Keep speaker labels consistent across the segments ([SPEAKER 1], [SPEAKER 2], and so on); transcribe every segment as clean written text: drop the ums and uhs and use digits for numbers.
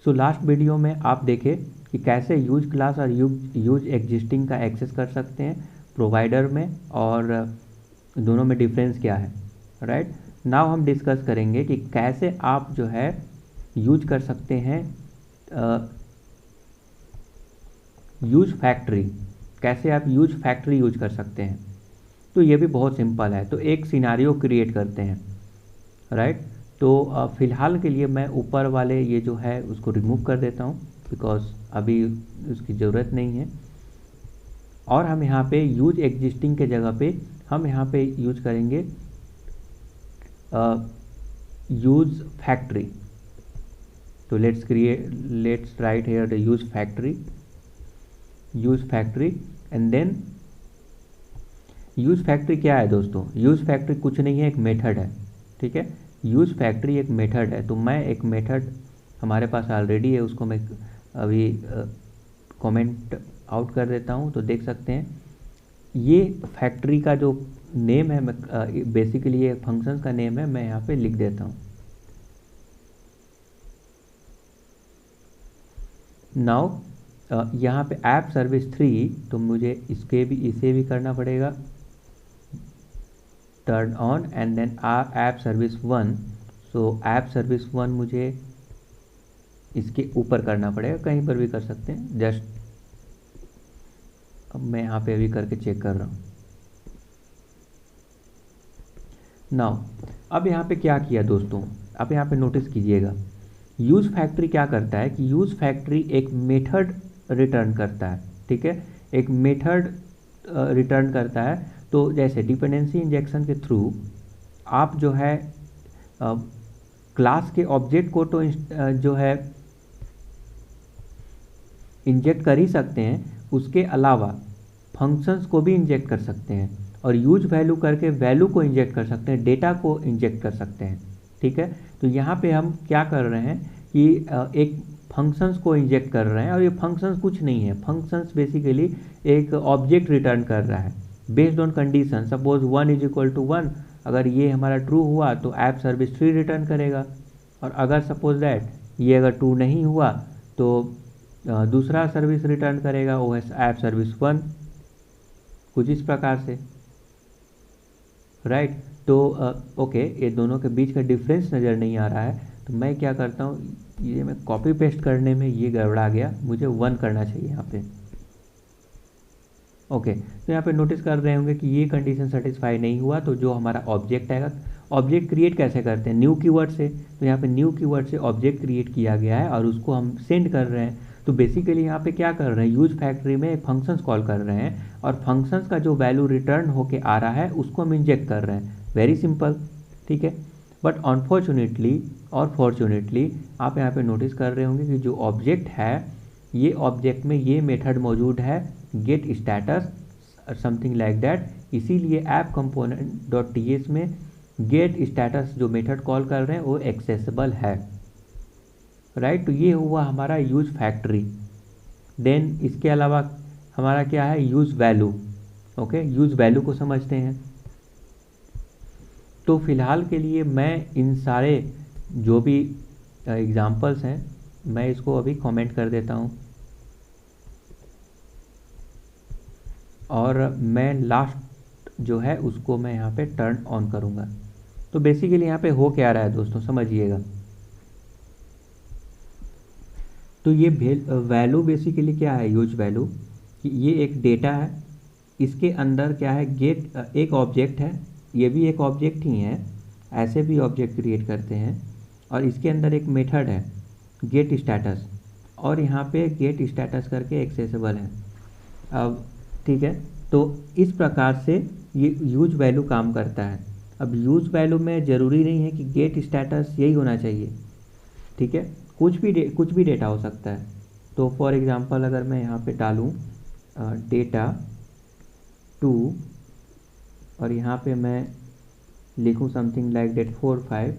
[SPEAKER 1] So last video में आप देखे कि कैसे यूज क्लास और यूज एग्जिस्टिंग का एक्सेस कर सकते हैं प्रोवाइडर में, और दोनों में डिफरेंस क्या है, राइट। नाउ हम डिस्कस करेंगे कि कैसे आप जो है यूज कर सकते हैं यूज फैक्ट्री, कैसे आप यूज फैक्ट्री यूज कर सकते हैं। तो ये भी बहुत सिंपल है। तो एक सिनारियो क्रिएट करते हैं, राइट। तो फिलहाल के लिए मैं ऊपर वाले ये जो है उसको रिमूव कर देता हूँ, बिकॉज अभी उसकी ज़रूरत नहीं है। और हम यहाँ पे यूज एग्जिस्टिंग के जगह पे हम यहाँ पे यूज करेंगे यूज फैक्ट्री। तो let's write here the use factory and then use factory क्या है दोस्तों? यूज फैक्ट्री कुछ नहीं है, एक मेथड है, ठीक है। यूज फैक्ट्री एक मेथड है। तो मैं एक मेथड हमारे पास ऑलरेडी है, उसको मैं अभी कमेंट आउट कर देता हूँ। तो देख सकते हैं ये फैक्ट्री का जो नेम है, मैं बेसिकली ये फंक्शंस का नेम है, मैं यहाँ पे लिख देता हूँ। नाउ यहाँ पे ऐप सर्विस 3, तो मुझे इसे भी करना पड़ेगा turn on, and then app service 1। So app service 1 मुझे इसके ऊपर करना पड़ेगा, कहीं पर भी कर सकते हैं। जस्ट अब मैं यहाँ पे अभी करके चेक कर रहा हूँ। नाउ अब यहाँ पे क्या किया दोस्तों, अब यहाँ पे नोटिस कीजिएगा यूज फैक्ट्री क्या करता है कि यूज फैक्ट्री एक मेथड रिटर्न करता है, ठीक है। एक मेथड रिटर्न करता है। तो जैसे डिपेंडेंसी इंजेक्शन के थ्रू आप जो है क्लास के ऑब्जेक्ट को तो जो है इंजेक्ट कर ही सकते हैं, उसके अलावा फंक्शंस को भी इंजेक्ट कर सकते हैं, और यूज वैल्यू करके वैल्यू को इंजेक्ट कर सकते हैं, डेटा को इंजेक्ट कर सकते हैं, ठीक है। तो यहाँ पे हम क्या कर रहे हैं कि एक फंक्शंस को इंजेक्ट कर रहे हैं, और ये फंक्शंस कुछ नहीं है, फंक्शंस बेसिकली एक ऑब्जेक्ट रिटर्न कर रहा है बेस्ड ऑन कंडीशन। सपोज 1 = 1, अगर ये हमारा ट्रू हुआ तो ऐप सर्विस 3 रिटर्न करेगा, और अगर सपोज दैट ये अगर ट्रू नहीं हुआ तो दूसरा सर्विस रिटर्न करेगा, वो है ऐप सर्विस 1, कुछ इस प्रकार से, राइट। तो ओके, ये दोनों के बीच का डिफरेंस नज़र नहीं आ रहा है। तो मैं क्या करता हूँ, ये मैं कॉपी पेस्ट करने में ये गड़बड़ा गया, मुझे 1 करना चाहिए यहाँ पे। ओके, तो यहाँ पे नोटिस कर रहे होंगे कि ये कंडीशन सेटिस्फाई नहीं हुआ। तो जो हमारा ऑब्जेक्ट आएगा, ऑब्जेक्ट क्रिएट कैसे करते हैं? न्यू कीवर्ड से। तो यहाँ पे न्यू कीवर्ड से ऑब्जेक्ट क्रिएट किया गया है और उसको हम सेंड कर रहे हैं। तो बेसिकली यहाँ पे क्या कर रहे हैं, यूज फैक्ट्री में एक फंक्शंस कॉल कर रहे हैं, और फंक्शंस का जो वैल्यू रिटर्न होके आ रहा है उसको हम इंजेक्ट कर रहे हैं। वेरी सिंपल, ठीक है। बट अनफॉर्चुनेटली और फॉर्चुनेटली आप यहाँ पे नोटिस कर रहे होंगे कि जो ऑब्जेक्ट है, ये ऑब्जेक्ट में ये मेथड मौजूद है get status something like that. इसीलिए ऐप कंपोनेंट डॉट टीएस में गेट स्टेटस जो मेथड कॉल कर रहे हैं वो एक्सेसिबल है, राइट। तो ये हुआ हमारा यूज फैक्ट्री। देन इसके अलावा हमारा क्या है, use value. Okay, use value को समझते हैं। तो फिलहाल के लिए मैं इन सारे जो भी एग्जांपल्स हैं, मैं इसको अभी कमेंट कर देता हूँ, और मैं लास्ट जो है उसको मैं यहाँ पे टर्न ऑन करूँगा। तो बेसिकली यहाँ पे हो क्या रहा है दोस्तों, समझिएगा। तो ये वैल्यू बेसिकली क्या है, यूज वैल्यू, कि ये एक डेटा है, इसके अंदर क्या है, गेट एक ऑब्जेक्ट है, ये भी एक ऑब्जेक्ट ही है, ऐसे भी ऑब्जेक्ट क्रिएट करते हैं, और इसके अंदर एक मेथड है गेट स्टेटस, और यहाँ पे गेट स्टेटस करके एक्सेसिबल है। अब ठीक है, तो इस प्रकार से ये यूज वैल्यू काम करता है। अब यूज वैल्यू में ज़रूरी नहीं है कि गेट स्टेटस यही होना चाहिए, ठीक है, कुछ भी डेटा हो सकता है। तो फॉर एग्जांपल अगर मैं यहाँ पे डालूँ डेटा 2, और यहाँ पे मैं लिखूँ समथिंग लाइक डेट 4 5,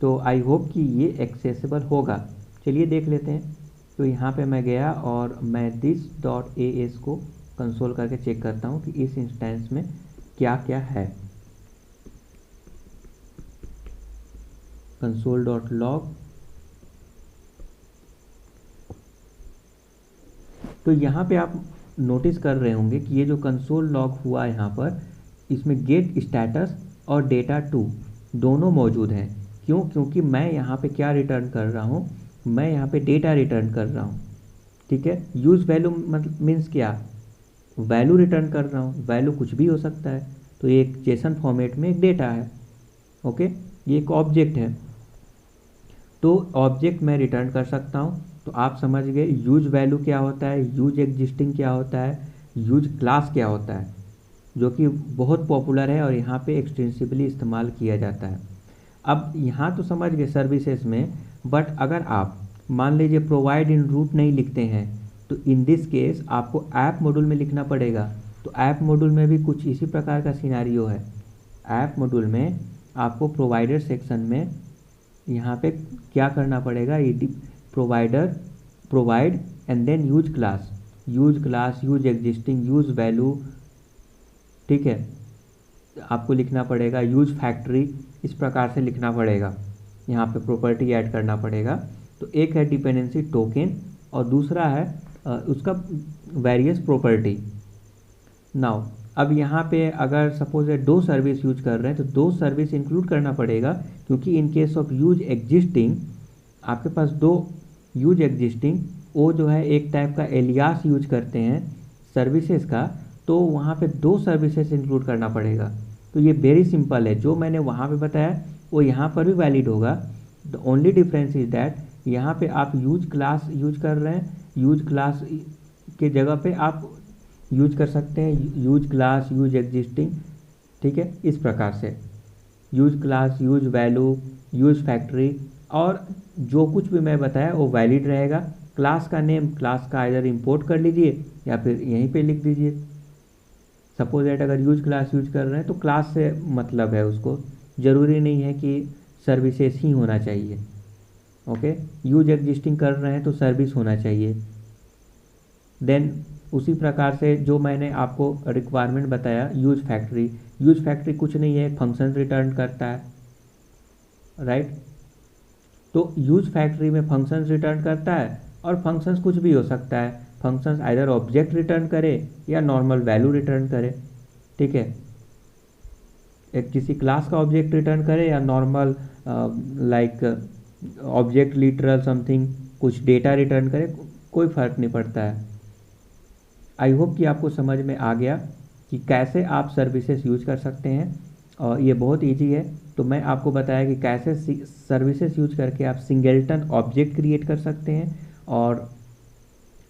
[SPEAKER 1] तो आई होप कि ये एक्सेसिबल होगा। चलिए देख लेते हैं। तो यहाँ पे मैं गया और मैं this.as को कंसोल करके चेक करता हूँ कि इस इंस्टेंस में क्या क्या है। console.log तो यहाँ पे आप नोटिस कर रहे होंगे कि ये जो कंसोल लॉग हुआ यहाँ पर, इसमें गेट स्टेटस और डेटा टू दोनों मौजूद हैं। क्यों? क्योंकि मैं यहाँ पे क्या रिटर्न कर रहा हूँ, मैं यहाँ पे डेटा रिटर्न कर रहा हूँ। ठीक है, यूज़ वैल्यू मतलब मीन्स क्या, वैल्यू रिटर्न कर रहा हूँ, वैल्यू कुछ भी हो सकता है। तो ये एक जेसन फॉर्मेट में एक डेटा है। ओके, ये एक ऑब्जेक्ट है, तो ऑब्जेक्ट मैं रिटर्न कर सकता हूँ। तो आप समझ गए यूज वैल्यू क्या होता है, यूज एग्जिस्टिंग क्या होता है, यूज क्लास क्या होता है, जो कि बहुत पॉपुलर है और यहाँ पे एक्सटेंसिवली इस्तेमाल किया जाता है। अब यहाँ तो समझ गए सर्विसेज में, बट अगर आप मान लीजिए प्रोवाइड इन रूट नहीं लिखते हैं, तो इन दिस केस आपको ऐप मॉड्यूल में लिखना पड़ेगा। तो ऐप मॉड्यूल में भी कुछ इसी प्रकार का सिनेरियो है। ऐप मॉड्यूल में आपको प्रोवाइडर सेक्शन में यहाँ पे क्या करना पड़ेगा, provider provide and then use class, use existing, use value. ठीक है, आपको लिखना पड़ेगा यूज फैक्ट्री, इस प्रकार से लिखना पड़ेगा। यहाँ पे प्रॉपर्टी ऐड करना पड़ेगा। तो एक है डिपेंडेंसी टोकन और दूसरा है उसका वेरियस प्रॉपर्टी। नाउ अब यहाँ पे अगर सपोज है दो सर्विस यूज कर रहे हैं, तो दो सर्विस इंक्लूड करना पड़ेगा, क्योंकि in case of use existing आपके पास दो यूज एग्जिस्टिंग, वो जो है एक टाइप का एलियास यूज करते हैं सर्विसेज का, तो वहाँ पे दो सर्विसेज इंक्लूड करना पड़ेगा। तो ये वेरी सिंपल है, जो मैंने वहाँ पे बताया वो यहाँ पर भी वैलिड होगा। The only difference is that यहाँ पे आप यूज क्लास यूज कर रहे हैं, यूज क्लास के जगह पे आप यूज कर सकते हैं यूज क्लास, यूज एग्जिस्टिंग। ठीक है, इस प्रकार से use class, use value, use factory, और जो कुछ भी मैं बताया वो वैलिड रहेगा। क्लास का नेम, क्लास का आइदर इंपोर्ट कर लीजिए या फिर यहीं पे लिख दीजिए। सपोज दैट अगर यूज क्लास यूज कर रहे हैं तो क्लास से मतलब है उसको, ज़रूरी नहीं है कि सर्विसेज ही होना चाहिए। ओके, यूज एग्जिस्टिंग कर रहे हैं तो सर्विस होना चाहिए। देन उसी प्रकार से जो मैंने आपको रिक्वायरमेंट बताया यूज फैक्ट्री कुछ नहीं है, फंक्शन रिटर्न करता है, राइट। तो यूज फैक्ट्री में फंक्शंस रिटर्न करता है, और फंक्शंस कुछ भी हो सकता है। फंक्शंस आइदर ऑब्जेक्ट रिटर्न करे या नॉर्मल वैल्यू रिटर्न करे। ठीक है, एक किसी क्लास का ऑब्जेक्ट रिटर्न करे या normal like object literal something कुछ डेटा रिटर्न करे, कोई फ़र्क नहीं पड़ता है। आई होप कि आपको समझ में आ गया कि कैसे आप सर्विसेज यूज कर सकते हैं, और ये बहुत इजी है। तो मैं आपको बताया कि कैसे सर्विसेज यूज करके आप सिंगलटन ऑब्जेक्ट क्रिएट कर सकते हैं, और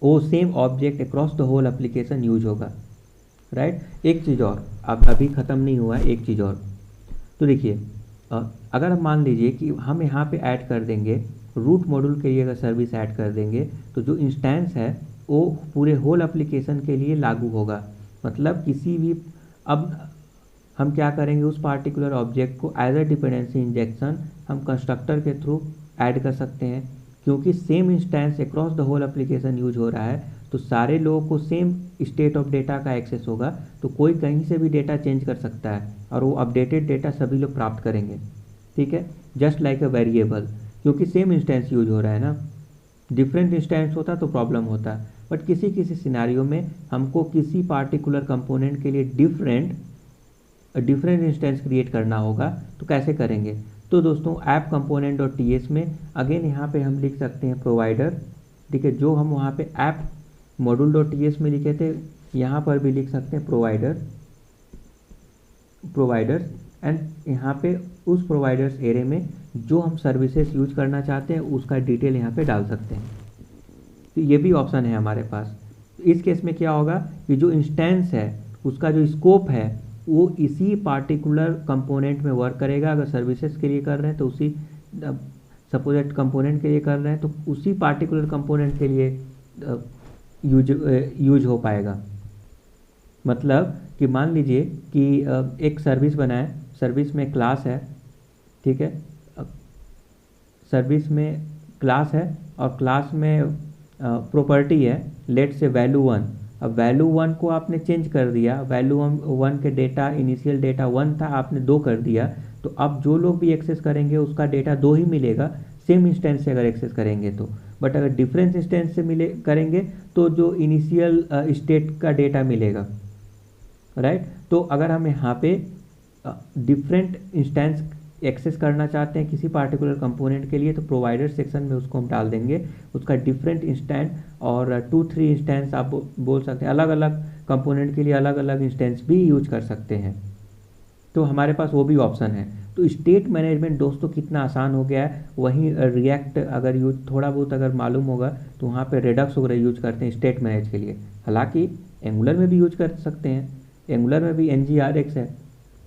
[SPEAKER 1] वो same object across the whole application use होगा, राइट। एक चीज़ और, अब अभी ख़त्म नहीं हुआ है, एक चीज़ और। तो देखिए, अगर हम मान लीजिए कि हम यहाँ पे ऐड कर देंगे रूट मॉड्यूल के लिए, अगर सर्विस ऐड कर देंगे तो जो इंस्टेंस है वो पूरे होल एप्लीकेशन के लिए लागू होगा। मतलब किसी भी, अब हम क्या करेंगे, उस पार्टिकुलर ऑब्जेक्ट को एज अ डिपेंडेंसी इंजेक्शन हम कंस्ट्रक्टर के थ्रू ऐड कर सकते हैं। क्योंकि same instance across the whole application use हो रहा है, तो सारे लोगों को सेम स्टेट ऑफ डेटा का एक्सेस होगा। तो कोई कहीं से भी डेटा चेंज कर सकता है और वो अपडेटेड डेटा सभी लोग प्राप्त करेंगे। ठीक है, जस्ट लाइक अ वेरिएबल, क्योंकि सेम इंस्टेंस यूज हो रहा है ना। डिफरेंट इंस्टेंस होता तो प्रॉब्लम होता, बट किसी किसी सिनारियो में हमको किसी पार्टिकुलर कंपोनेंट के लिए डिफरेंट इंस्टेंस क्रिएट करना होगा। तो कैसे करेंगे? तो दोस्तों app component dot T S में अगेन यहाँ पे हम लिख सकते हैं प्रोवाइडर। ठीक है, जो हम वहाँ पे app module dot T S में लिखे थे, यहाँ पर भी लिख सकते हैं प्रोवाइडर्स, एंड यहाँ पे उस प्रोवाइडर्स एरे में जो हम सर्विसेज यूज करना चाहते हैं उसका डिटेल यहाँ पे डाल सकते हैं। तो ये भी ऑप्शन है हमारे पास। तो इस केस में क्या होगा कि जो इंस्टेंस है उसका जो स्कोप है वो इसी पार्टिकुलर कंपोनेंट में वर्क करेगा। अगर सर्विसेज के लिए कर रहे हैं तो उसी सपोजेट कंपोनेंट के लिए कर रहे हैं तो उसी पार्टिकुलर कंपोनेंट के लिए यूज हो पाएगा। मतलब कि मान लीजिए कि एक सर्विस बनाए, सर्विस में क्लास है, ठीक है, सर्विस में क्लास है और क्लास में प्रॉपर्टी है, लेट से वैल्यू 1। अब वैल्यू 1 को आपने चेंज कर दिया, वैल्यू 1 के डेटा इनिशियल डेटा 1 था, आपने 2 कर दिया। तो अब जो लोग भी एक्सेस करेंगे उसका डेटा 2 ही मिलेगा, सेम इंस्टेंस से अगर एक्सेस करेंगे तो। बट अगर डिफरेंस इंस्टेंस से मिले करेंगे तो जो इनिशियल स्टेट का डेटा मिलेगा, राइट। तो अगर हम यहाँ पे डिफरेंट इंस्टेंस एक्सेस करना चाहते हैं किसी पार्टिकुलर कंपोनेंट के लिए, तो प्रोवाइडर सेक्शन में उसको हम डाल देंगे, उसका डिफरेंट इंस्टेंस और 2-3 इंस्टेंस आप बोल सकते हैं, अलग अलग कंपोनेंट के लिए अलग अलग इंस्टेंस भी यूज कर सकते हैं, तो हमारे पास वो भी ऑप्शन है। तो स्टेट मैनेजमेंट दोस्तों कितना आसान हो गया है। वहीं रिएक्ट अगर यूज थोड़ा बहुत अगर मालूम होगा तो वहाँ पे रेडक्स वगैरह यूज करते हैं स्टेट मैनेज के लिए, हालांकि एंगुलर में भी यूज कर सकते हैं, एंगुलर में भी NGRX है,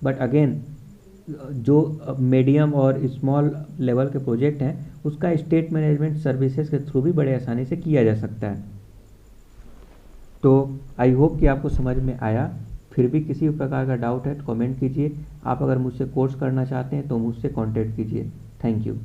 [SPEAKER 1] बट अगेन जो मीडियम और स्मॉल लेवल के प्रोजेक्ट हैं उसका स्टेट मैनेजमेंट सर्विसेज के थ्रू भी बड़े आसानी से किया जा सकता है। तो आई होप कि आपको समझ में आया। फिर भी किसी भी प्रकार का डाउट है तो कमेंट कीजिए। आप अगर मुझसे कोर्स करना चाहते हैं तो मुझसे कांटेक्ट कीजिए। Thank you.